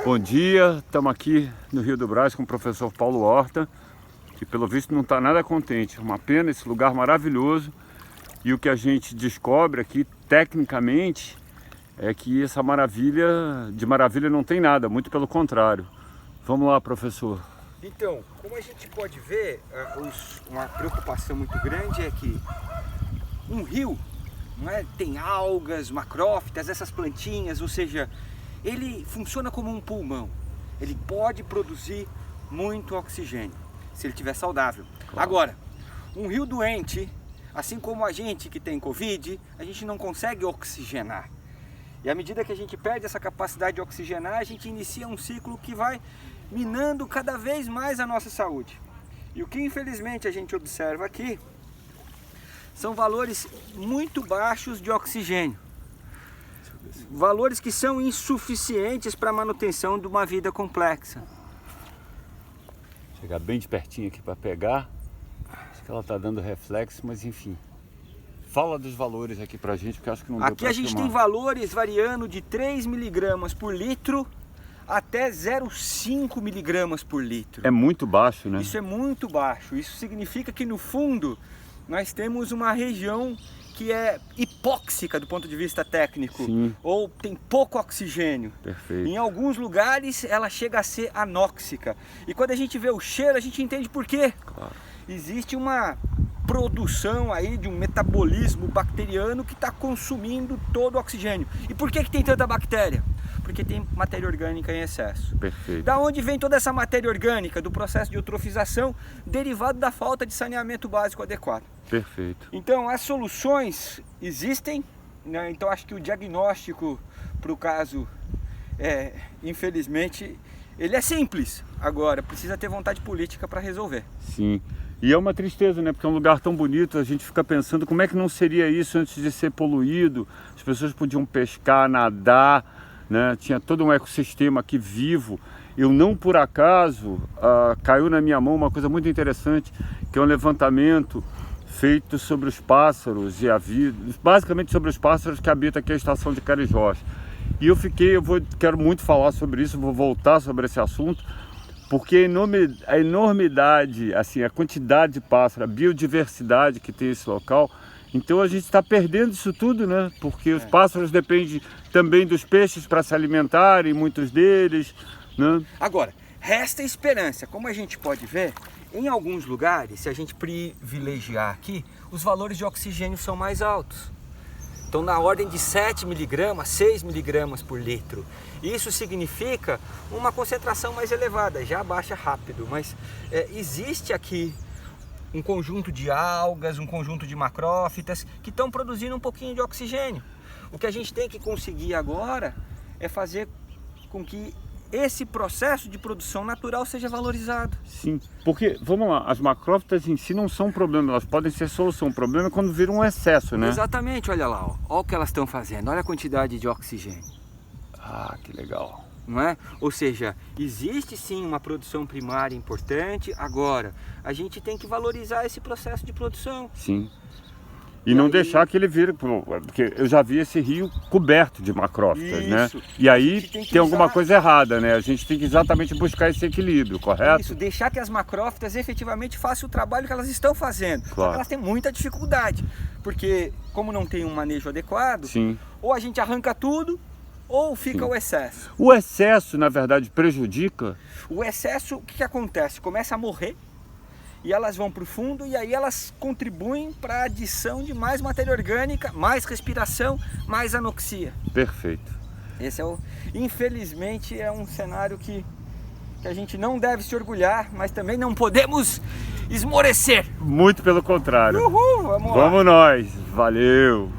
Bom dia, estamos aqui no Rio do Brás com o professor Paulo Horta, que pelo visto não está nada contente. Uma pena, esse lugar maravilhoso. E o que a gente descobre aqui, tecnicamente, é que essa maravilha não tem nada, muito pelo contrário. Vamos lá, professor. Então, como a gente pode ver, uma preocupação muito grande é que um rio, tem algas, macrófitas, essas plantinhas, ou seja, ele funciona como um pulmão. Ele pode produzir muito oxigênio, se ele estiver saudável. Claro. Agora, um rio doente, assim como a gente que tem Covid, a gente não consegue oxigenar. E à medida que a gente perde essa capacidade de oxigenar, a gente inicia um ciclo que vai minando cada vez mais a nossa saúde. E o que infelizmente a gente observa aqui são valores muito baixos de oxigênio. Valores que são insuficientes para a manutenção de uma vida complexa. Chegar bem de pertinho aqui para pegar. Acho que ela está dando reflexo, mas enfim. Fala dos valores aqui para a gente, porque acho que não deu para filmar. Aqui a gente tem valores variando de 3 miligramas por litro até 0,5 miligramas por litro. É muito baixo, né? Isso é muito baixo. Isso significa que no fundo nós temos uma região que é hipóxica do ponto de vista técnico. Sim. Ou tem pouco oxigênio. Perfeito. Em alguns lugares ela chega a ser anóxica. E quando a gente vê o cheiro, a gente entende por quê. Claro. Existe uma produção aí de um metabolismo bacteriano que está consumindo todo o oxigênio. E por que tem tanta bactéria? Porque tem matéria orgânica em excesso. Perfeito. Da onde vem toda essa matéria orgânica? Do processo de eutrofização derivado da falta de saneamento básico adequado. Perfeito. Então as soluções existem, né? Então acho que o diagnóstico para o caso, infelizmente, ele é simples. Agora, precisa ter vontade política para resolver. Sim. E é uma tristeza, né? Porque é um lugar tão bonito, a gente fica pensando como é que não seria isso antes de ser poluído. As pessoas podiam pescar, nadar, né? Tinha todo um ecossistema aqui vivo. Eu não por acaso, caiu na minha mão uma coisa muito interessante, que é um levantamento feito sobre os pássaros e a vida, basicamente sobre os pássaros que habitam aqui a estação de Carijós. E quero muito falar sobre isso, vou voltar sobre esse assunto, porque a enormidade, assim, a quantidade de pássaros, a biodiversidade que tem esse local, então a gente está perdendo isso tudo, né? Porque os pássaros dependem também dos peixes para se alimentarem, muitos deles, né? Agora, resta esperança. Como a gente pode ver, em alguns lugares, se a gente privilegiar aqui, os valores de oxigênio são mais altos. Então, na ordem de 7 miligramas, 6 miligramas por litro. Isso significa uma concentração mais elevada, já baixa rápido, mas existe aqui um conjunto de algas, um conjunto de macrófitas que estão produzindo um pouquinho de oxigênio. O que a gente tem que conseguir agora é fazer com que esse processo de produção natural seja valorizado. Sim, porque, vamos lá, as macrófitas em si não são um problema, elas podem ser solução. O problema é quando vira um excesso, né? Exatamente, olha lá, olha o que elas estão fazendo, olha a quantidade de oxigênio. Ah, que legal. Não é? Ou seja, existe sim uma produção primária importante, agora a gente tem que valorizar esse processo de produção. Sim. E não deixar que ele vire, porque eu já vi esse rio coberto de macrófitas, né? E aí tem alguma coisa errada, né? A gente tem que exatamente buscar esse equilíbrio, correto? Isso, deixar que as macrófitas efetivamente façam o trabalho que elas estão fazendo. Claro. Só que elas têm muita dificuldade, porque como não tem um manejo adequado, sim, ou a gente arranca tudo, ou fica o excesso. O excesso, na verdade, prejudica? O excesso, o que acontece? Começa a morrer, e elas vão para o fundo e aí elas contribuem para a adição de mais matéria orgânica, mais respiração, mais anoxia. Perfeito. Esse infelizmente é um cenário que a gente não deve se orgulhar, mas também não podemos esmorecer. Muito pelo contrário. Uhul, vamos lá. Vamos nós. Valeu.